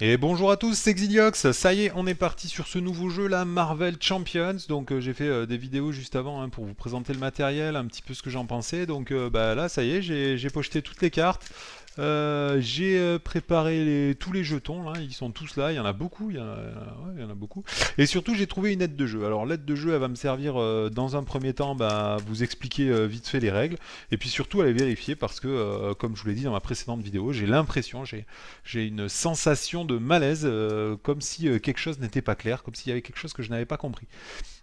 Et bonjour à tous, c'est Xiliox. Ça y est, on est parti sur ce nouveau jeu là, Marvel Champions. Donc j'ai fait des vidéos juste avant hein, pour vous présenter le matériel, un petit peu ce que j'en pensais. Donc bah, là, ça y est, j'ai pocheté toutes les cartes. J'ai préparé tous les jetons là, ils sont tous là, il y en a beaucoup, ouais, il y en a beaucoup. Et surtout, j'ai trouvé une aide de jeu. Alors l'aide de jeu, elle va me servir dans un premier temps bah, à vous expliquer vite fait les règles, et puis surtout à les vérifier parce que, comme je vous l'ai dit dans ma précédente vidéo, j'ai l'impression, j'ai une sensation de malaise, comme si quelque chose n'était pas clair, comme s'il y avait quelque chose que je n'avais pas compris.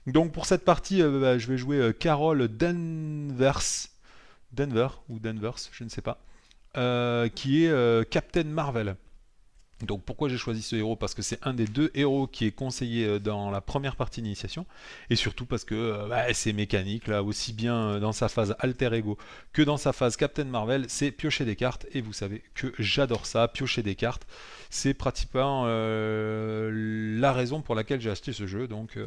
Donc pour cette partie, bah, je vais jouer Carol Denver ou Danvers, je ne sais pas, qui est Captain Marvel. Donc pourquoi j'ai choisi ce héros? Parce que c'est un des deux héros qui est conseillé dans la première partie d'initiation, et surtout parce que bah, c'est mécanique, là, aussi bien dans sa phase alter ego que dans sa phase Captain Marvel, c'est piocher des cartes, et vous savez que j'adore ça, piocher des cartes, c'est pratiquement la raison pour laquelle j'ai acheté ce jeu, donc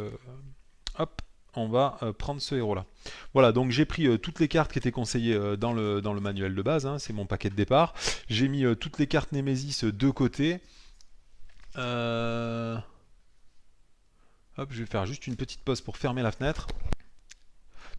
hop, on va prendre ce héros là. Voilà, donc j'ai pris toutes les cartes qui étaient conseillées dans le manuel de base, hein, c'est mon paquet de départ. J'ai mis toutes les cartes Nemesis de côté. Euh, Hop, je vais faire juste une petite pause pour fermer la fenêtre.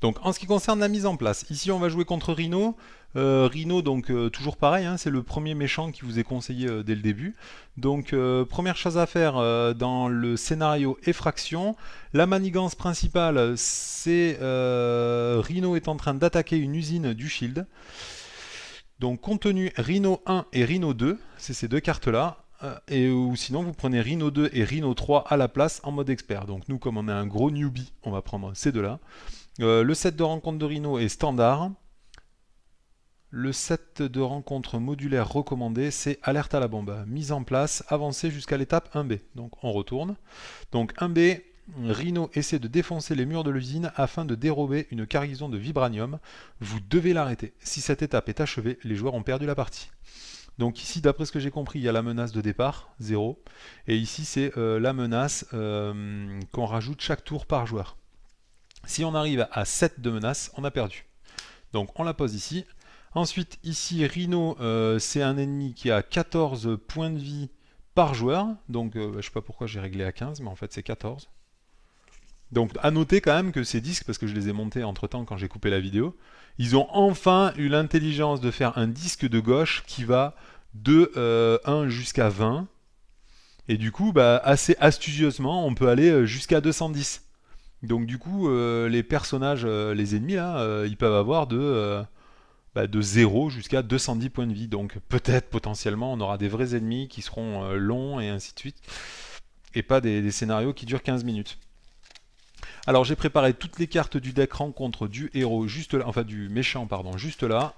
Donc en ce qui concerne la mise en place, ici on va jouer contre Rhino. Rhino, donc toujours pareil, hein, c'est le premier méchant qui vous est conseillé dès le début. Donc première chose à faire dans le scénario effraction, la manigance principale, c'est Rhino est en train d'attaquer une usine du Shield. Donc contenu Rhino 1 et Rhino 2, c'est ces deux cartes-là. Ou sinon vous prenez Rhino 2 et Rhino 3 à la place en mode expert. Donc nous comme on est un gros newbie, on va prendre ces deux-là. Le set de rencontre de Rhino est standard. Le set de rencontre modulaire recommandé, c'est alerte à la bombe. Mise en place, avancée jusqu'à l'étape 1B. Donc on retourne. Donc 1B, Rhino essaie de défoncer les murs de l'usine afin de dérober une cargaison de vibranium. Vous devez l'arrêter. Si cette étape est achevée, les joueurs ont perdu la partie. Donc ici, d'après ce que j'ai compris, il y a la menace de départ, 0. Et ici, c'est la menace qu'on rajoute chaque tour par joueur. Si on arrive à 7 de menace, on a perdu. Donc on la pose ici. Ensuite, ici, Rhino, c'est un ennemi qui a 14 points de vie par joueur. Donc je ne sais pas pourquoi j'ai réglé à 15, mais en fait c'est 14. Donc à noter quand même que ces disques, parce que je les ai montés entre temps quand j'ai coupé la vidéo, ils ont enfin eu l'intelligence de faire un disque de gauche qui va de 1 jusqu'à 20. Et du coup, bah, assez astucieusement, on peut aller jusqu'à 210. Donc du coup, les personnages, les ennemis, là, ils peuvent avoir de 0 jusqu'à 210 points de vie. Donc peut-être potentiellement, on aura des vrais ennemis qui seront longs et ainsi de suite. Et pas des scénarios qui durent 15 minutes. Alors j'ai préparé toutes les cartes du deck rencontre du héros juste là, enfin du méchant pardon, juste là.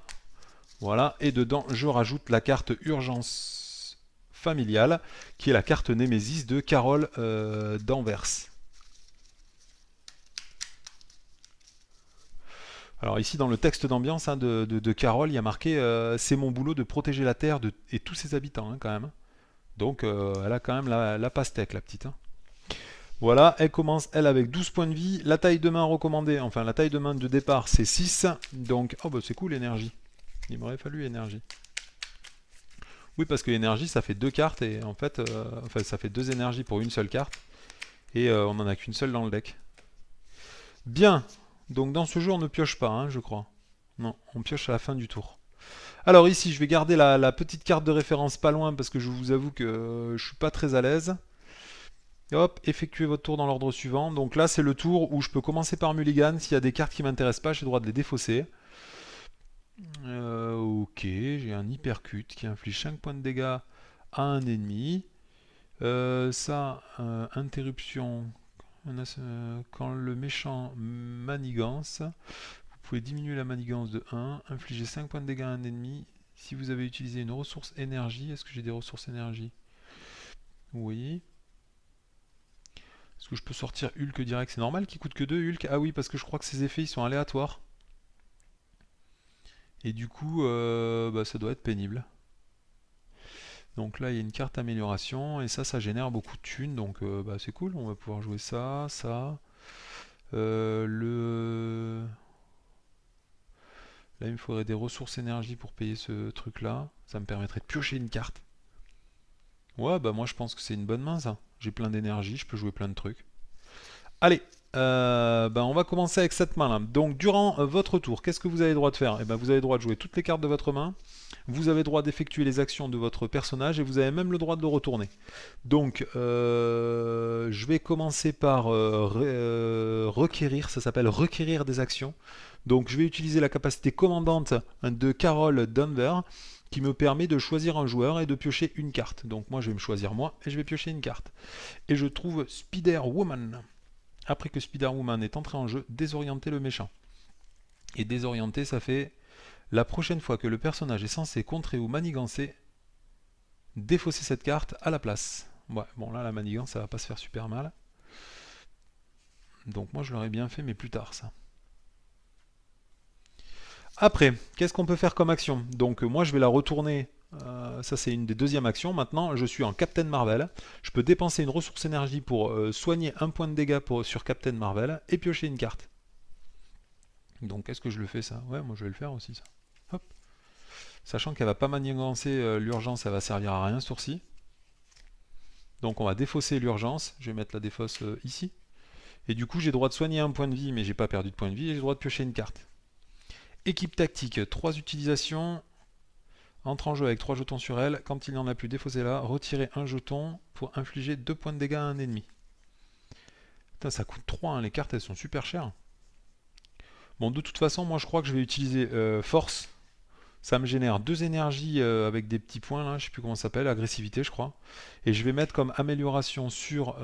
Voilà, et dedans je rajoute la carte urgence familiale, qui est la carte Némésis de Carole d'Anvers. Alors ici dans le texte d'ambiance hein, de Carole, il y a marqué c'est mon boulot de protéger la Terre et tous ses habitants hein, quand même. Donc elle a quand même la pastèque la petite. Hein. Voilà, elle commence elle avec 12 points de vie. La taille de main recommandée, enfin la taille de main de départ c'est 6. Donc, oh bah c'est cool l'énergie. Il m'aurait fallu énergie. Oui, parce que énergie ça fait deux cartes et en fait, enfin ça fait deux énergies pour une seule carte. Et on en a qu'une seule dans le deck. Bien, donc dans ce jeu on ne pioche pas, hein, je crois. Non, on pioche à la fin du tour. Alors ici, je vais garder la petite carte de référence pas loin parce que je vous avoue que je suis pas très à l'aise. Et hop, effectuez votre tour dans l'ordre suivant. Donc là, c'est le tour où je peux commencer par Mulligan. S'il y a des cartes qui m'intéressent pas, j'ai le droit de les défausser. Ok, j'ai un hypercute qui inflige 5 points de dégâts à un ennemi. Interruption. Quand le méchant manigance, vous pouvez diminuer la manigance de 1, infliger 5 points de dégâts à un ennemi. Si vous avez utilisé une ressource énergie, est-ce que j'ai des ressources énergie? Oui. Est-ce que je peux sortir Hulk direct? C'est normal qu'il coûte que 2 Hulk? Ah oui, parce que je crois que ses effets ils sont aléatoires. Et du coup, bah, ça doit être pénible. Donc là, il y a une carte amélioration, et ça génère beaucoup de thunes, donc bah, c'est cool, on va pouvoir jouer ça, ça. Le... Là, il me faudrait des ressources énergie pour payer ce truc-là. Ça me permettrait de piocher une carte. Ouais, bah moi je pense que c'est une bonne main ça. J'ai plein d'énergie, je peux jouer plein de trucs. Allez, bah, on va commencer avec cette main là. Donc durant votre tour, qu'est-ce que vous avez le droit de faire? Eh ben, vous avez le droit de jouer toutes les cartes de votre main. Vous avez le droit d'effectuer les actions de votre personnage et vous avez même le droit de le retourner. Donc je vais commencer par requérir, ça s'appelle requérir des actions. Donc je vais utiliser la capacité commandante de Carol Dunver qui me permet de choisir un joueur et de piocher une carte. Donc moi je vais me choisir moi et je vais piocher une carte. Et je trouve Spider-Woman. Après que Spider-Woman est entré en jeu, désorienter le méchant. Et désorienter, ça fait la prochaine fois que le personnage est censé contrer ou manigancer, défausser cette carte à la place. Ouais, bon là la manigance ça va pas se faire super mal. Donc moi je l'aurais bien fait mais plus tard ça. Après, qu'est-ce qu'on peut faire comme action? Donc moi je vais la retourner, ça c'est une des deuxièmes actions. Maintenant je suis en Captain Marvel. Je peux dépenser une ressource énergie pour soigner un point de dégâts sur Captain Marvel et piocher une carte. Donc est-ce que je le fais ça? Ouais, moi je vais le faire aussi ça. Hop. Sachant qu'elle va pas manigancer l'urgence, elle va servir à rien ce tour-ci. Donc on va défausser l'urgence, je vais mettre la défausse ici. Et du coup j'ai le droit de soigner un point de vie, mais j'ai pas perdu de point de vie, et j'ai le droit de piocher une carte. Équipe tactique, 3 utilisations, entre en jeu avec 3 jetons sur elle, quand il n'y en a plus, défaussez-la, retirez un jeton pour infliger 2 points de dégâts à un ennemi. Putain, ça coûte 3, hein, les cartes elles sont super chères. Bon, de toute façon, moi je crois que je vais utiliser force. Ça me génère 2 énergies avec des petits points là, je sais plus comment ça s'appelle, agressivité je crois. Et je vais mettre comme amélioration sur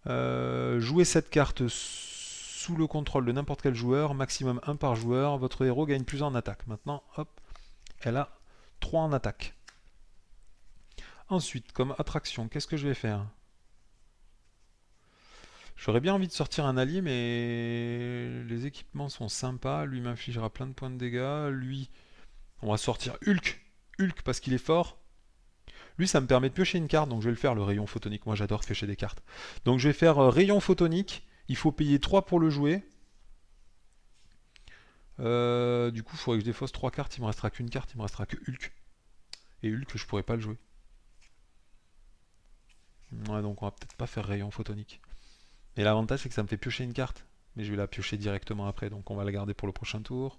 jouer cette carte sous le contrôle de n'importe quel joueur, maximum 1 par joueur, votre héros gagne plus en attaque. Maintenant, hop, elle a 3 en attaque. Ensuite, comme attraction, qu'est-ce que je vais faire? J'aurais bien envie de sortir un allié, mais les équipements sont sympas. Lui m'infligera plein de points de dégâts. Lui, on va sortir Hulk. Hulk parce qu'il est fort. Lui, ça me permet de piocher une carte, donc je vais le faire, le rayon photonique. Moi, j'adore piocher des cartes. Donc je vais faire rayon photonique. Il faut payer 3 pour le jouer. Du coup, il faudrait que je défausse 3 cartes. Il me restera qu'une carte, il me restera que Hulk. Et Hulk, je pourrais pas le jouer. Ouais, donc on va peut-être pas faire rayon photonique. Et l'avantage, c'est que ça me fait piocher une carte. Mais je vais la piocher directement après, donc on va la garder pour le prochain tour.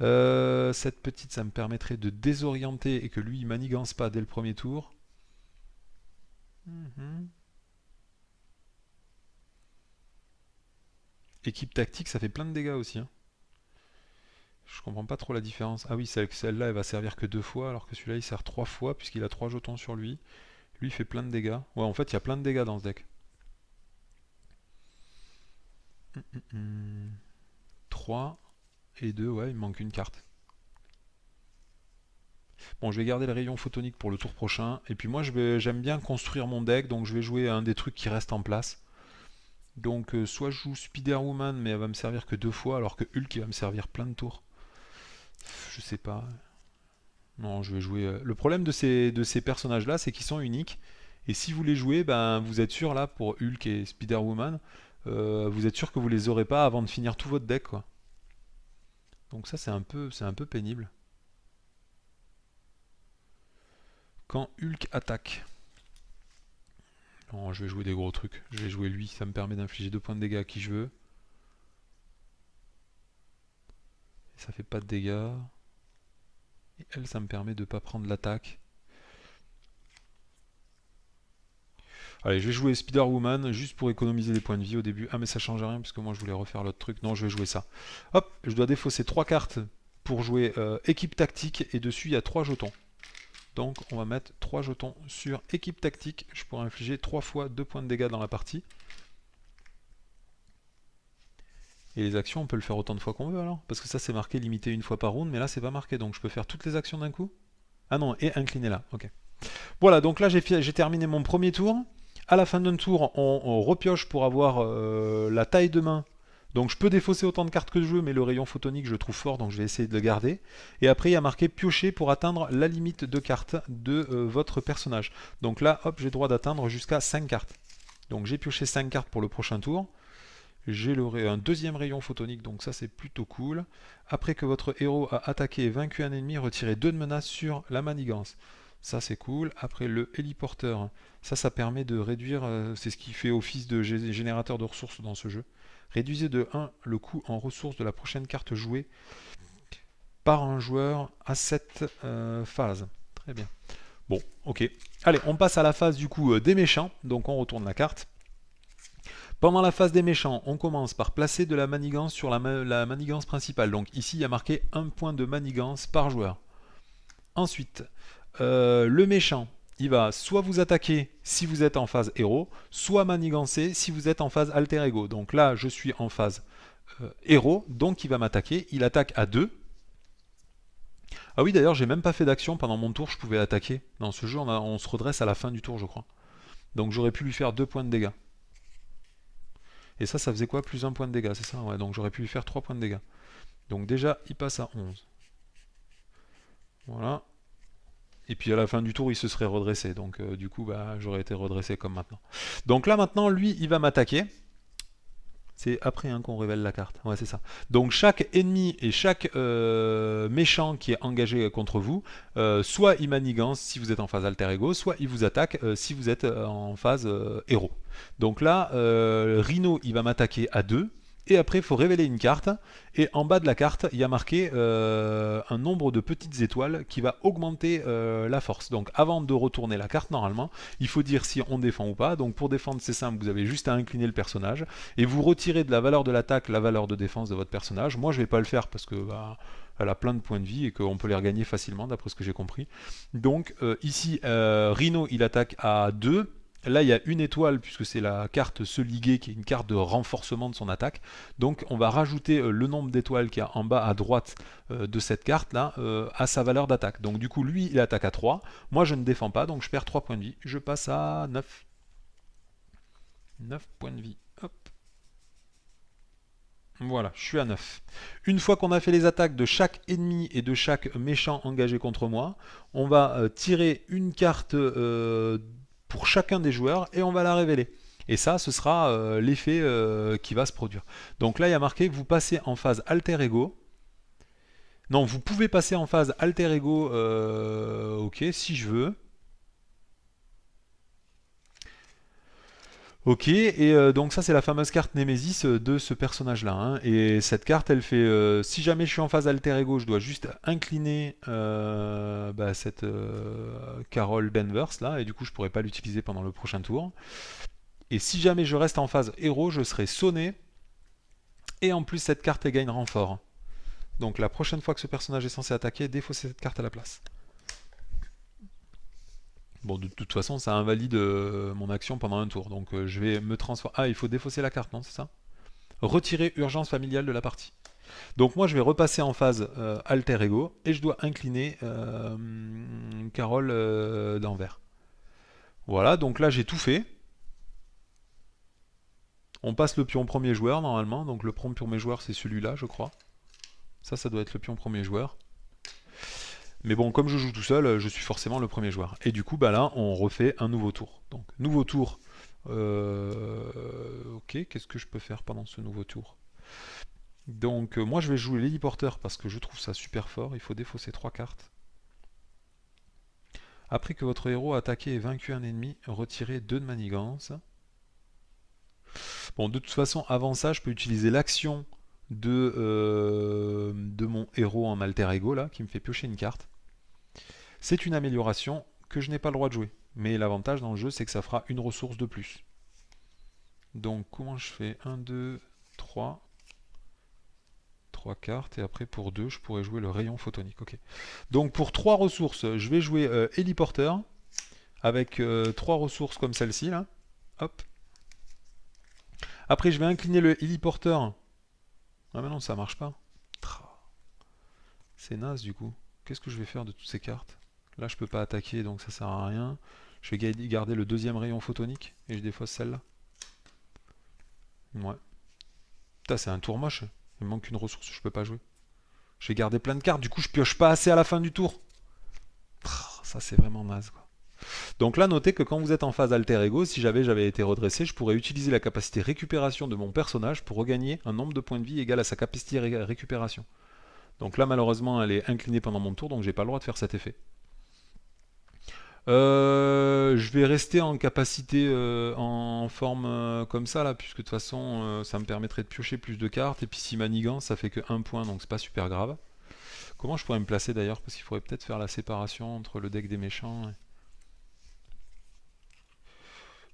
Cette petite, ça me permettrait de désorienter et que lui, il manigance pas dès le premier tour. Équipe tactique, ça fait plein de dégâts aussi. Hein. Je comprends pas trop la différence. Ah oui, celle-là, elle va servir que 2 fois, alors que celui-là, il sert 3 fois, puisqu'il a 3 jetons sur lui. Lui, il fait plein de dégâts. Ouais, en fait, il y a plein de dégâts dans ce deck. 3 et 2, ouais, il me manque une carte. Bon, je vais garder le rayon photonique pour le tour prochain. Et puis moi, j'aime bien construire mon deck, donc je vais jouer un des trucs qui restent en place. Donc soit je joue Spider-Woman, mais elle va me servir que 2 fois, alors que Hulk, il va me servir plein de tours. Je sais pas. Non, je vais jouer... Le problème de ces personnages-là, c'est qu'ils sont uniques. Et si vous les jouez, ben, vous êtes sûr, là, pour Hulk et Spider-Woman, vous êtes sûr que vous les aurez pas avant de finir tout votre deck, quoi. Donc ça, c'est un peu pénible. Quand Hulk attaque... Non, je vais jouer des gros trucs. Je vais jouer lui, ça me permet d'infliger 2 points de dégâts à qui je veux. Et ça fait pas de dégâts. Et elle, ça me permet de pas prendre l'attaque. Allez, je vais jouer Spider-Woman juste pour économiser des points de vie au début. Ah mais ça change rien parce que moi je voulais refaire l'autre truc. Non, je vais jouer ça. Hop, je dois défausser 3 cartes pour jouer équipe tactique et dessus il y a 3 jetons. Donc on va mettre 3 jetons sur équipe tactique. Je pourrais infliger 3 fois 2 points de dégâts dans la partie. Et les actions, on peut le faire autant de fois qu'on veut alors. Parce que ça c'est marqué limité une fois par round, mais là c'est pas marqué. Donc je peux faire toutes les actions d'un coup. Ah non, et incliner là, ok. Voilà, donc là j'ai terminé mon premier tour. À la fin d'un tour, on repioche pour avoir la taille de main. Donc je peux défausser autant de cartes que je veux, mais le rayon photonique je le trouve fort, donc je vais essayer de le garder. Et après il y a marqué piocher pour atteindre la limite de cartes de votre personnage. Donc là, hop, j'ai droit d'atteindre jusqu'à 5 cartes. Donc j'ai pioché 5 cartes pour le prochain tour. J'ai un deuxième rayon photonique, donc ça c'est plutôt cool. Après que votre héros a attaqué et vaincu un ennemi, retirez 2 de menace sur la manigance. Ça c'est cool. Après le héliporteur, ça permet de réduire, c'est ce qui fait office de générateur de ressources dans ce jeu. Réduisez de 1 le coût en ressources de la prochaine carte jouée par un joueur à cette phase. Très bien. Bon, ok. Allez, on passe à la phase du coup des méchants. Donc on retourne la carte. Pendant la phase des méchants, on commence par placer de la manigance sur la manigance principale. Donc ici, il y a marqué 1 point de manigance par joueur. Ensuite, le méchant, il va soit vous attaquer si vous êtes en phase héros, soit manigancer si vous êtes en phase alter ego. Donc là, je suis en phase héros, donc il va m'attaquer. Il attaque à 2. Ah oui, d'ailleurs, j'ai même pas fait d'action pendant mon tour, je pouvais attaquer. Dans ce jeu, on se redresse à la fin du tour, je crois. Donc j'aurais pu lui faire 2 points de dégâts. Et ça faisait quoi? Plus 1 point de dégâts, c'est ça? Ouais, donc j'aurais pu lui faire 3 points de dégâts. Donc déjà, il passe à 11. Voilà. Et puis à la fin du tour, il se serait redressé. Donc du coup, bah, j'aurais été redressé comme maintenant. Donc là, maintenant, lui, il va m'attaquer. C'est après qu'on révèle la carte. Ouais, c'est ça. Donc chaque ennemi et chaque méchant qui est engagé contre vous, soit il manigance si vous êtes en phase alter ego, soit il vous attaque si vous êtes en phase héros. Donc là, Rhino, il va m'attaquer à 2. Et après, il faut révéler une carte. Et en bas de la carte, il y a marqué un nombre de petites étoiles qui va augmenter la force. Donc avant de retourner la carte, normalement, il faut dire si on défend ou pas. Donc pour défendre, c'est simple, vous avez juste à incliner le personnage. Et vous retirez de la valeur de l'attaque la valeur de défense de votre personnage. Moi, je ne vais pas le faire parce que bah, elle a plein de points de vie et qu'on peut les regagner facilement, d'après ce que j'ai compris. Donc ici, Rhino, il attaque à 2. Là, il y a une étoile puisque c'est la carte se liguer qui est une carte de renforcement de son attaque. Donc, on va rajouter le nombre d'étoiles qu'il y a en bas à droite de cette carte là à sa valeur d'attaque. Donc, du coup, lui, il attaque à 3. Moi, je ne défends pas, donc je perds 3 points de vie. Je passe à 9. 9 points de vie. Hop. Voilà, je suis à 9. Une fois qu'on a fait les attaques de chaque ennemi et de chaque méchant engagé contre moi, on va tirer une carte pour chacun des joueurs et on va la révéler. Et ça, ce sera l'effet qui va se produire. Donc là, il y a marqué que vous passez en phase alter ego. Non, vous pouvez passer en phase alter ego, ok, si je veux. Ok, et donc ça c'est la fameuse carte Nemesis de ce personnage-là. Hein. Et cette carte, elle fait, si jamais je suis en phase alter ego, je dois juste incliner bah, cette Carol Danvers là, et du coup je pourrais pas l'utiliser pendant le prochain tour. Et si jamais je reste en phase héros, je serai sonné, et en plus cette carte elle gagne renfort. Donc la prochaine fois que ce personnage est censé attaquer, défausser cette carte à la place. Bon, de toute façon, ça invalide mon action pendant un tour. Donc je vais me transformer. Ah, il faut défausser la carte, non, c'est ça? Retirer urgence familiale de la partie. Donc moi, je vais repasser en phase alter ego et je dois incliner Carole d'Anvers. Voilà, donc là, j'ai tout fait. On passe le pion premier joueur, normalement. Donc le pion premier joueur, c'est celui-là, je crois. Ça doit être le pion premier joueur. Mais bon, comme je joue tout seul, je suis forcément le premier joueur. Et du coup, bah là, on refait un nouveau tour. Donc, nouveau tour. Ok, qu'est-ce que je peux faire pendant ce nouveau tour? Donc, moi, je vais jouer l'héliporteur parce que je trouve ça super fort. Il faut défausser 3 cartes. Après que votre héros a attaqué et vaincu un ennemi, retirez 2 de manigance. Bon, de toute façon, avant ça, je peux utiliser l'action de mon héros en alter ego, là, qui me fait piocher une carte. C'est une amélioration que je n'ai pas le droit de jouer. Mais l'avantage dans le jeu, c'est que ça fera une ressource de plus. Donc, comment je fais? 1, 2, 3. 3 cartes. Et après, pour 2, je pourrais jouer le rayon photonique. Ok. Donc, pour 3 ressources, je vais jouer héliporteur. Avec 3 ressources comme celle-ci, là. Hop. Après, je vais incliner le héliporteur. Ah, mais non, ça marche pas. C'est naze, du coup. Qu'est-ce que je vais faire de toutes ces cartes? Là, je peux pas attaquer, donc ça sert à rien. Je vais garder le deuxième rayon photonique et je défausse celle-là. Ouais. Putain, c'est un tour moche. Il me manque une ressource, je peux pas jouer. Je vais garder plein de cartes, du coup, je pioche pas assez à la fin du tour. Ça, c'est vraiment naze, quoi. Donc là, notez que quand vous êtes en phase alter ego, si j'avais été redressé, je pourrais utiliser la capacité récupération de mon personnage pour regagner un nombre de points de vie égal à sa capacité récupération. Donc là, malheureusement, elle est inclinée pendant mon tour, donc j'ai pas le droit de faire cet effet. Je vais rester en capacité en forme comme ça là, puisque de toute façon ça me permettrait de piocher plus de cartes. Et puis si manigance ça fait que 1 point, donc c'est pas super grave. Comment je pourrais me placer d'ailleurs? Parce qu'il faudrait peut-être faire la séparation entre le deck des méchants.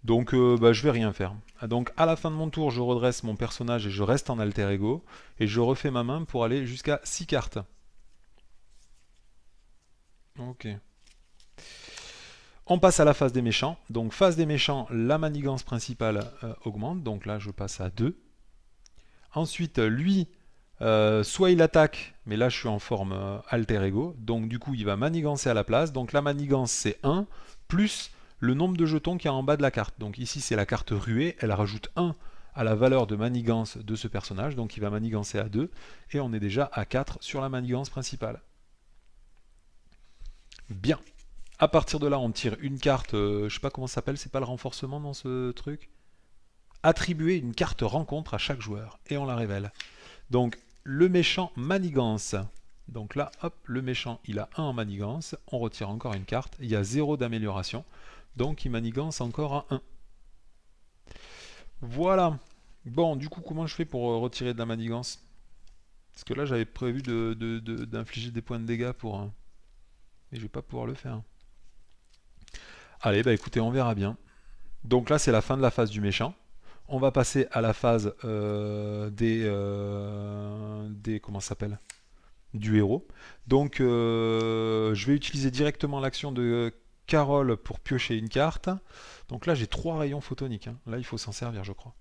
Donc bah, je vais rien faire. Donc à la fin de mon tour, je redresse mon personnage et je reste en alter ego. Et je refais ma main pour aller jusqu'à 6 cartes. Ok. On passe à la phase des méchants. Donc phase des méchants, la manigance principale augmente. Donc là je passe à 2. Ensuite lui, soit il attaque, mais là je suis en forme alter ego. Donc du coup il va manigancer à la place. Donc la manigance c'est 1 plus le nombre de jetons qu'il y a en bas de la carte. Donc ici c'est la carte ruée, elle rajoute 1 à la valeur de manigance de ce personnage. Donc il va manigancer à 2. Et on est déjà à 4 sur la manigance principale. Bien. À partir de là, on tire une carte, je sais pas comment ça s'appelle, c'est pas le renforcement dans ce truc. Attribuer une carte rencontre à chaque joueur et on la révèle. Donc le méchant manigance. Donc là, hop, le méchant il a 1 en manigance, on retire encore une carte, il y a 0 d'amélioration, donc il manigance encore à 1. Voilà. Bon, du coup, comment je fais pour retirer de la manigance? Parce que là, j'avais prévu d'infliger des points de dégâts pour... mais je vais pas pouvoir le faire. Allez, bah écoutez, on verra bien. Donc là, c'est la fin de la phase du méchant. On va passer à la phase des comment ça s'appelle, du héros. Donc, je vais utiliser directement l'action de Carole pour piocher une carte. Donc là, j'ai 3 rayons photoniques. Hein. Là, il faut s'en servir, je crois.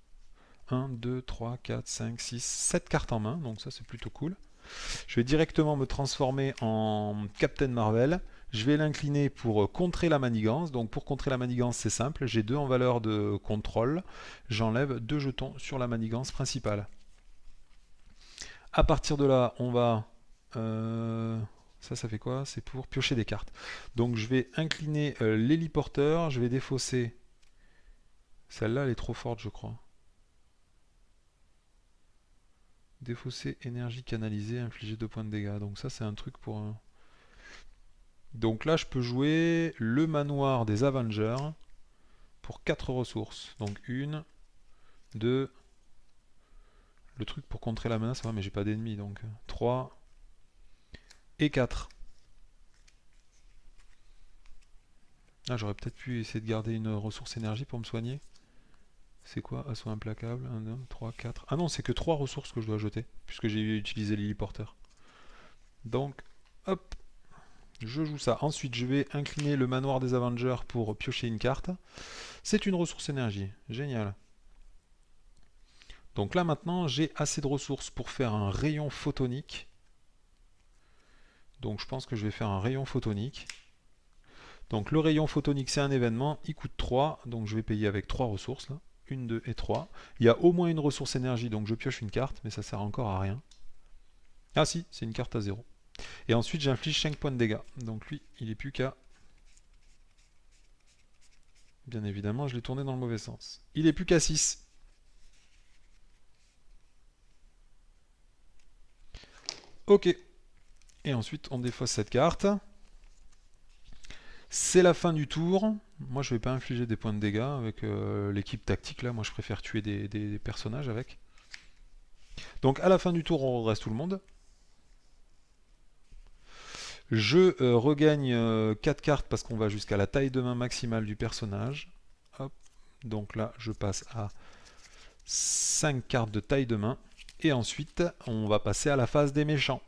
1, 2, 3, 4, 5, 6, 7 cartes en main. Donc ça, c'est plutôt cool. Je vais directement me transformer en Captain Marvel. Je vais l'incliner pour contrer la manigance. Donc pour contrer la manigance, c'est simple. J'ai 2 en valeur de contrôle. J'enlève 2 jetons sur la manigance principale. À partir de là, on va... ça fait quoi? C'est pour piocher des cartes. Donc je vais incliner l'héliporteur. Je vais défausser... Celle-là, elle est trop forte, je crois. Défausser énergie canalisée, infliger 2 points de dégâts. Donc ça, c'est un truc pour... Donc là, je peux jouer le manoir des Avengers pour 4 ressources. Donc 1, 2, le truc pour contrer la menace, ouais, mais j'ai pas d'ennemis, donc 3 et 4. Ah, j'aurais peut-être pu essayer de garder une ressource énergie pour me soigner. C'est quoi? Assaut implacable, 1, 2, 3, 4. Ah non, c'est que 3 ressources que je dois jeter, puisque j'ai utilisé l'héliporteur. Donc, hop, je joue ça. Ensuite, je vais incliner le manoir des Avengers pour piocher une carte. C'est une ressource énergie. Génial. Donc là, maintenant, j'ai assez de ressources pour faire un rayon photonique. Donc je pense que je vais faire un rayon photonique. Donc le rayon photonique, c'est un événement. Il coûte 3. Donc je vais payer avec 3 ressources. Là. 1, 2 et 3. Il y a au moins une ressource énergie. Donc je pioche une carte. Mais ça sert encore à rien. Ah si, c'est une carte à 0. Et ensuite, j'inflige 5 points de dégâts. Donc lui, il est plus qu'à... Bien évidemment, je l'ai tourné dans le mauvais sens. Il est plus qu'à 6. Ok. Et ensuite, on défausse cette carte. C'est la fin du tour. Moi, je vais pas infliger des points de dégâts avec l'équipe tactique. Là, moi, je préfère tuer des personnages avec. Donc, à la fin du tour, on redresse tout le monde. Je regagne 4 cartes parce qu'on va jusqu'à la taille de main maximale du personnage. Hop. Donc là, je passe à 5 cartes de taille de main. Et ensuite, on va passer à la phase des méchants.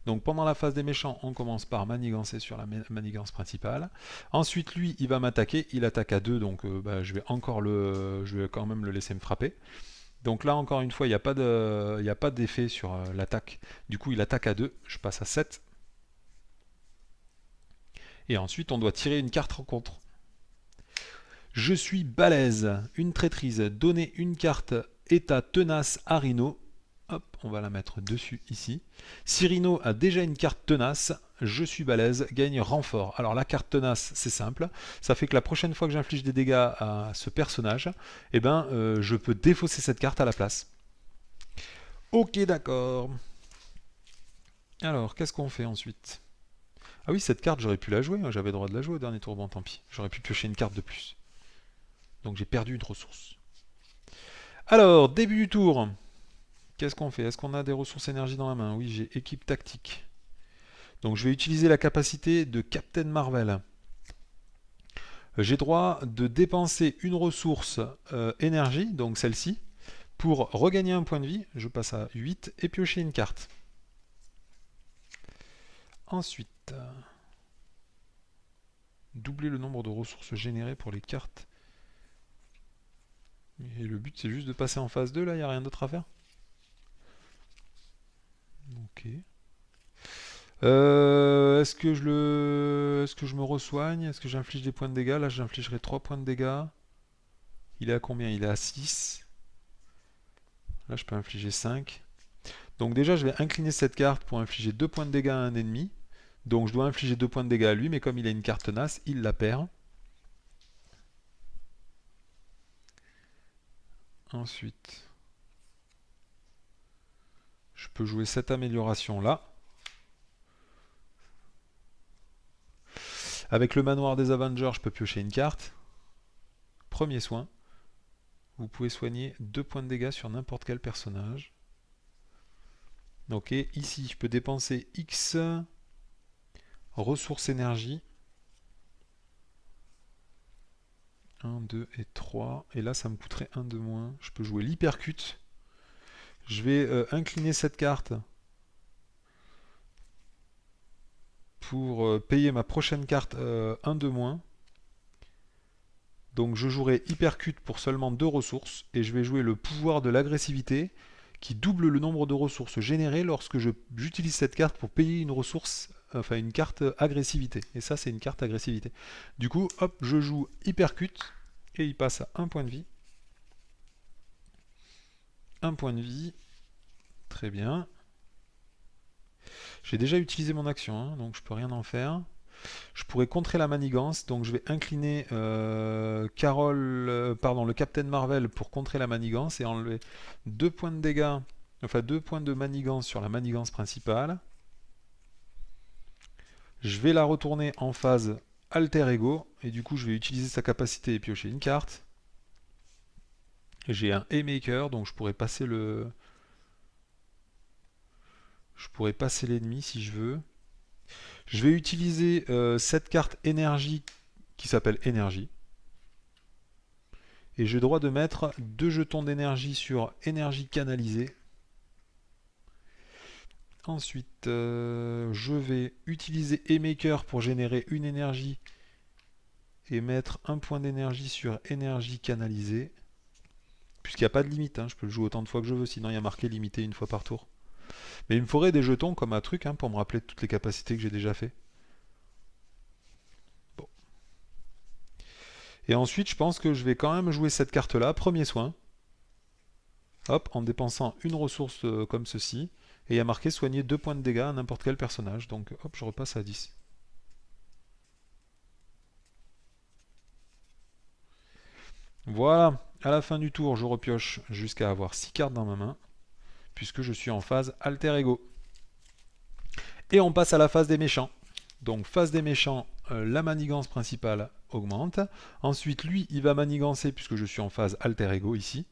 Donc pendant la phase des méchants, on commence par manigancer sur la manigance principale. Ensuite, lui, il va m'attaquer. Il attaque à 2, donc bah, je vais quand même le laisser me frapper. Donc là, encore une fois, il n'y a pas d'effet sur l'attaque. Du coup, il attaque à 2. Je passe à 7. Et ensuite, on doit tirer une carte rencontre. Je suis balèze. Une traîtrise. Donner une carte état tenace à Rhino. Hop, on va la mettre dessus ici. Si Rhino a déjà une carte tenace, je suis balèze, gagne renfort. Alors la carte tenace, c'est simple. Ça fait que la prochaine fois que j'inflige des dégâts à ce personnage, eh ben, je peux défausser cette carte à la place. Ok, d'accord. Alors, qu'est-ce qu'on fait ensuite? Ah oui, cette carte, j'aurais pu la jouer, hein, j'avais le droit de la jouer au dernier tour, bon tant pis. J'aurais pu piocher une carte de plus. Donc j'ai perdu une ressource. Alors, début du tour. Qu'est-ce qu'on fait? Est-ce qu'on a des ressources énergie dans la main? Oui, j'ai équipe tactique. Donc je vais utiliser la capacité de Captain Marvel. J'ai droit de dépenser une ressource énergie, donc celle-ci, pour regagner un point de vie. Je passe à 8 et piocher une carte. Ensuite, doubler le nombre de ressources générées pour les cartes. Et le but c'est juste de passer en phase 2, là, il n'y a rien d'autre à faire. Ok. Est-ce que je me resoigne? Est-ce que j'inflige des points de dégâts? Là, j'infligerai 3 points de dégâts. Il est à combien? Il est à 6. Là, je peux infliger 5. Donc déjà, je vais incliner cette carte pour infliger 2 points de dégâts à un ennemi. Donc je dois infliger 2 points de dégâts à lui, mais comme il a une carte tenace, il la perd. Ensuite, je peux jouer cette amélioration là. Avec le manoir des Avengers, je peux piocher une carte. Premier soin. Vous pouvez soigner 2 points de dégâts sur n'importe quel personnage. Ok, ici je peux dépenser X ressources énergie. 1, 2 et 3. Et là ça me coûterait 1 de moins. Je peux jouer l'hypercute. Je vais incliner cette carte pour payer ma prochaine carte 1 de moins. Donc je jouerai hypercute pour seulement 2 ressources. Et je vais jouer le pouvoir de l'agressivité qui double le nombre de ressources générées lorsque j'utilise cette carte pour payer une ressource, enfin une carte agressivité. Et ça c'est une carte agressivité. Du coup, hop, je joue hypercute et il passe à 1 point de vie. 1 point de vie. Très bien. J'ai déjà utilisé mon action, hein, donc je peux rien en faire. Je pourrais contrer la manigance, donc je vais incliner le Captain Marvel pour contrer la manigance et enlever 2 points de dégâts, enfin 2 points de manigance sur la manigance principale. Je vais la retourner en phase alter ego et du coup je vais utiliser sa capacité et piocher une carte. J'ai un Haymaker, donc je pourrais passer l'ennemi si je veux. Je vais utiliser cette carte énergie qui s'appelle énergie. Et j'ai le droit de mettre 2 jetons d'énergie sur énergie canalisée. Ensuite, je vais utiliser Haymaker pour générer une énergie et mettre un point d'énergie sur énergie canalisée. Puisqu'il n'y a pas de limite, hein, je peux le jouer autant de fois que je veux, sinon il y a marqué limité une fois par tour. Mais il me faudrait des jetons comme un truc hein, pour me rappeler de toutes les capacités que j'ai déjà fait. Bon. Et ensuite, je pense que je vais quand même jouer cette carte-là, premier soin. Hop, en dépensant une ressource comme ceci. Et il y a marqué soigner 2 points de dégâts à n'importe quel personnage. Donc hop, je repasse à 10. Voilà, à la fin du tour, je repioche jusqu'à avoir 6 cartes dans ma main, puisque je suis en phase alter ego. Et on passe à la phase des méchants. Donc phase des méchants, la manigance principale augmente. Ensuite, lui, il va manigancer puisque je suis en phase alter ego ici.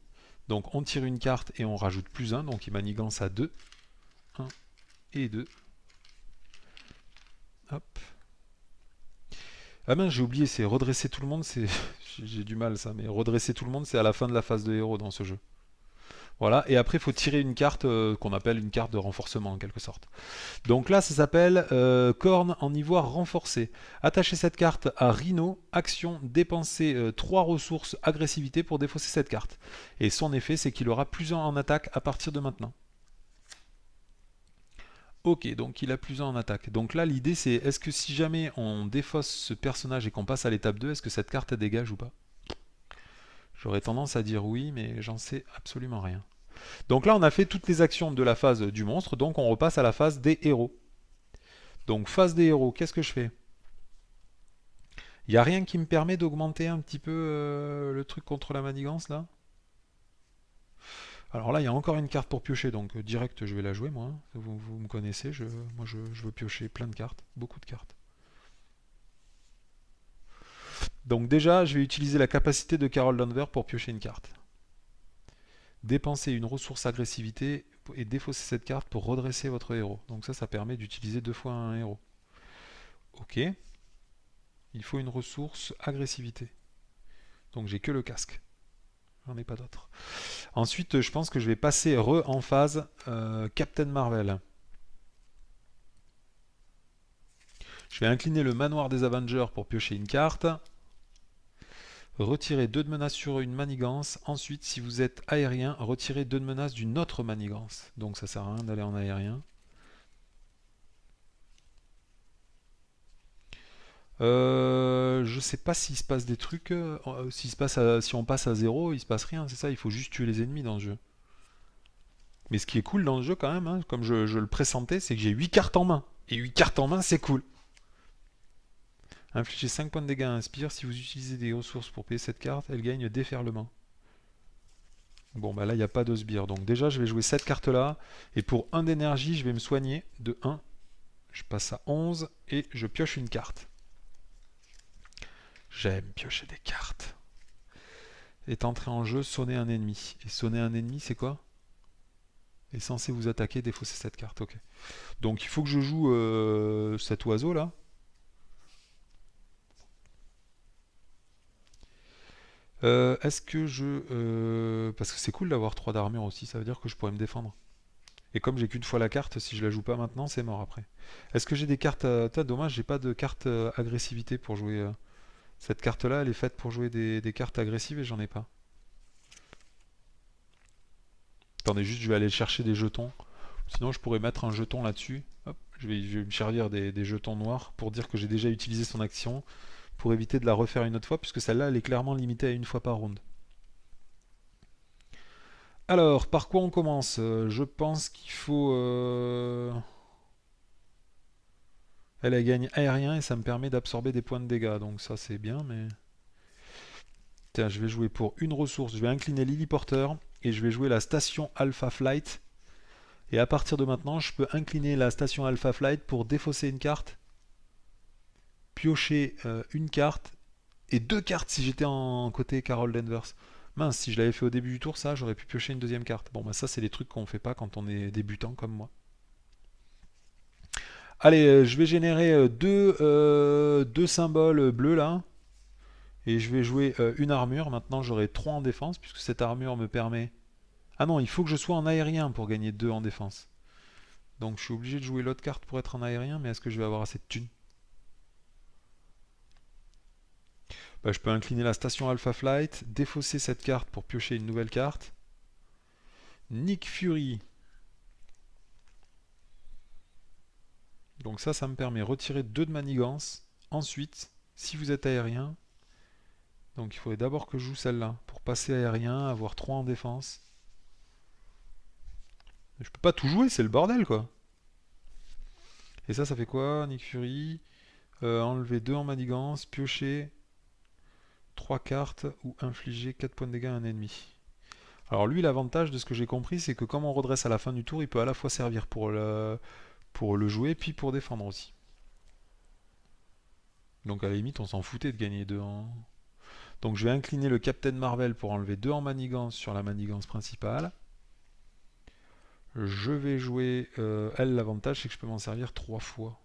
Donc on tire une carte et on rajoute plus 1, donc il manigance à 2. 1 et 2. Hop. Ah mince, j'ai oublié, c'est redresser tout le monde, c'est j'ai du mal ça, mais redresser tout le monde, c'est à la fin de la phase de héros dans ce jeu. Voilà, et après il faut tirer une carte qu'on appelle une carte de renforcement en quelque sorte. Donc là ça s'appelle corne en ivoire renforcé. Attachez cette carte à Rhino, action, dépenser 3 ressources agressivité pour défausser cette carte. Et son effet c'est qu'il aura plus 1 en attaque à partir de maintenant. Ok, donc il a plus 1 en attaque. Donc là l'idée c'est est-ce que si jamais on défausse ce personnage et qu'on passe à l'étape 2, est-ce que cette carte dégage ou pas? J'aurais tendance à dire oui, mais j'en sais absolument rien. Donc là, on a fait toutes les actions de la phase du monstre, donc on repasse à la phase des héros. Donc phase des héros, qu'est-ce que je fais? Il n'y a rien qui me permet d'augmenter un petit peu le truc contre la manigance là? Alors là, il y a encore une carte pour piocher, donc direct, je vais la jouer moi. Vous me connaissez, moi je veux piocher plein de cartes, beaucoup de cartes. Donc déjà, je vais utiliser la capacité de Carol Danvers pour piocher une carte. Dépenser une ressource agressivité et défausser cette carte pour redresser votre héros. Donc ça permet d'utiliser 2 fois un héros. Ok. Il faut une ressource agressivité. Donc j'ai que le casque. J'en ai pas d'autre. Ensuite, je pense que je vais passer en phase Captain Marvel. Je vais incliner le manoir des Avengers pour piocher une carte. Retirez 2 de menaces sur une manigance. Ensuite, si vous êtes aérien, retirez 2 de menaces d'une autre manigance. Donc ça sert à rien d'aller en aérien. Je sais pas s'il se passe des trucs. Si on passe à 0, il se passe rien, c'est ça, il faut juste tuer les ennemis dans le jeu. Mais ce qui est cool dans le jeu quand même, hein, comme je le pressentais, c'est que j'ai 8 cartes en main. Et 8 cartes en main, c'est cool. Infligez 5 points de dégâts à Inspire. Si vous utilisez des ressources pour payer cette carte, elle gagne déferlement. Bon, bah là, il n'y a pas de sbire. Donc déjà, je vais jouer cette carte-là. Et pour 1 d'énergie, je vais me soigner de 1. Je passe à 11 et je pioche une carte. J'aime piocher des cartes. Est entré en jeu, sonner un ennemi. Et sonner un ennemi, c'est quoi? Est censé vous attaquer, défausser cette carte. Ok. Donc il faut que je joue cet oiseau là. Est-ce que je... parce que c'est cool d'avoir 3 d'armure aussi, ça veut dire que je pourrais me défendre. Et comme j'ai qu'une fois la carte, si je la joue pas maintenant, c'est mort après. Est-ce que j'ai des cartes... dommage, j'ai pas de carte agressivité pour jouer... Cette carte-là, elle est faite pour jouer des cartes agressives et j'en ai pas. Attendez, juste, je vais aller chercher des jetons. Sinon, je pourrais mettre un jeton là-dessus. Hop, je vais me servir des jetons noirs pour dire que j'ai déjà utilisé son action, pour éviter de la refaire une autre fois, puisque celle-là, elle est clairement limitée à une fois par round. Alors, par quoi on commence? Je pense qu'il faut... Elle gagne aérien et ça me permet d'absorber des points de dégâts, donc ça c'est bien, mais... Tiens, je vais jouer pour une ressource, je vais incliner Lily Porter, et je vais jouer la station Alpha Flight. Et à partir de maintenant, je peux incliner la station Alpha Flight pour défausser une carte, piocher une carte, et 2 cartes si j'étais en côté Carol Danvers. Mince, si je l'avais fait au début du tour, ça, j'aurais pu piocher une deuxième carte. Bon, bah ça, c'est des trucs qu'on fait pas quand on est débutant comme moi. Allez, je vais générer deux symboles bleus là. Et je vais jouer une armure. Maintenant, j'aurai 3 en défense, puisque cette armure me permet... Ah non, il faut que je sois en aérien pour gagner 2 en défense. Donc je suis obligé de jouer l'autre carte pour être en aérien, mais est-ce que je vais avoir assez de thunes? Bah, je peux incliner la station Alpha Flight, défausser cette carte pour piocher une nouvelle carte. Nick Fury. Donc ça me permet de retirer 2 de manigance. Ensuite, si vous êtes aérien, donc il faudrait d'abord que je joue celle-là pour passer aérien, avoir 3 en défense. Je peux pas tout jouer, c'est le bordel quoi. Et ça fait quoi? Nick Fury, enlever 2 en manigance, piocher 3 cartes ou infliger 4 points de dégâts à un ennemi. Alors lui, l'avantage de ce que j'ai compris, c'est que comme on redresse à la fin du tour, il peut à la fois servir pour le jouer, puis pour défendre aussi. Donc à la limite, on s'en foutait de gagner 2 en... Donc je vais incliner le Captain Marvel pour enlever 2 en manigance sur la manigance principale. Je vais jouer... elle, l'avantage, c'est que je peux m'en servir 3 fois.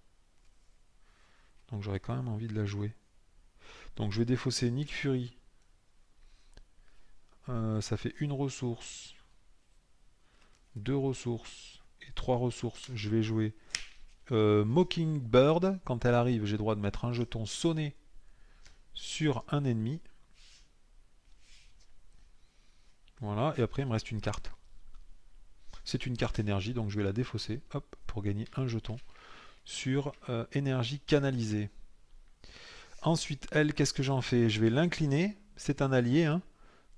Donc j'aurais quand même envie de la jouer. Donc je vais défausser Nick Fury. Ça fait une ressource, 2 ressources et 3 ressources. Je vais jouer Mockingbird. Quand elle arrive, j'ai le droit de mettre un jeton sonné sur un ennemi. Voilà, et après il me reste une carte. C'est une carte énergie, donc je vais la défausser, hop, pour gagner un jeton sur énergie canalisée. Ensuite, elle, qu'est-ce que j'en fais? Je vais l'incliner, c'est un allié, hein.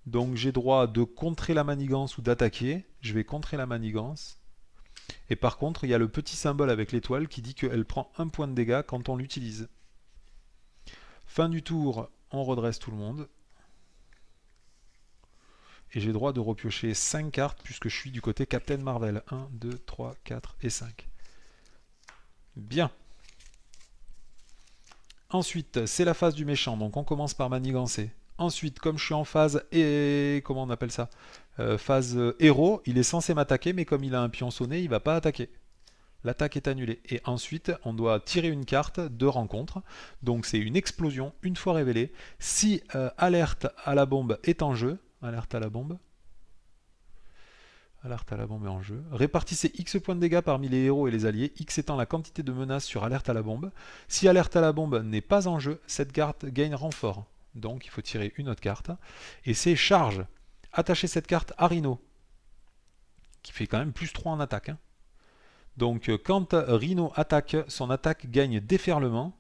Donc j'ai droit de contrer la manigance ou d'attaquer. Je vais contrer la manigance. Et par contre, il y a le petit symbole avec l'étoile qui dit qu'elle prend 1 point de dégâts quand on l'utilise. Fin du tour, on redresse tout le monde. Et j'ai droit de repiocher 5 cartes puisque je suis du côté Captain Marvel. 1, 2, 3, 4 et 5. Bien. Ensuite, c'est la phase du méchant, donc on commence par manigancer. Ensuite, comme je suis en phase et comment on appelle ça, phase héros, il est censé m'attaquer, mais comme il a un pion sonné, il va pas attaquer. L'attaque est annulée. Et ensuite, on doit tirer une carte de rencontre. Donc c'est une explosion une fois révélée. Si alerte à la bombe est en jeu, alerte à la bombe est en jeu. Répartissez X points de dégâts parmi les héros et les alliés, X étant la quantité de menaces sur alerte à la bombe. Si alerte à la bombe n'est pas en jeu, cette carte gagne renfort. Donc il faut tirer une autre carte. Et c'est charge. Attachez cette carte à Rhino, qui fait quand même plus 3 en attaque. Hein. Donc quand Rhino attaque, son attaque gagne déferlement.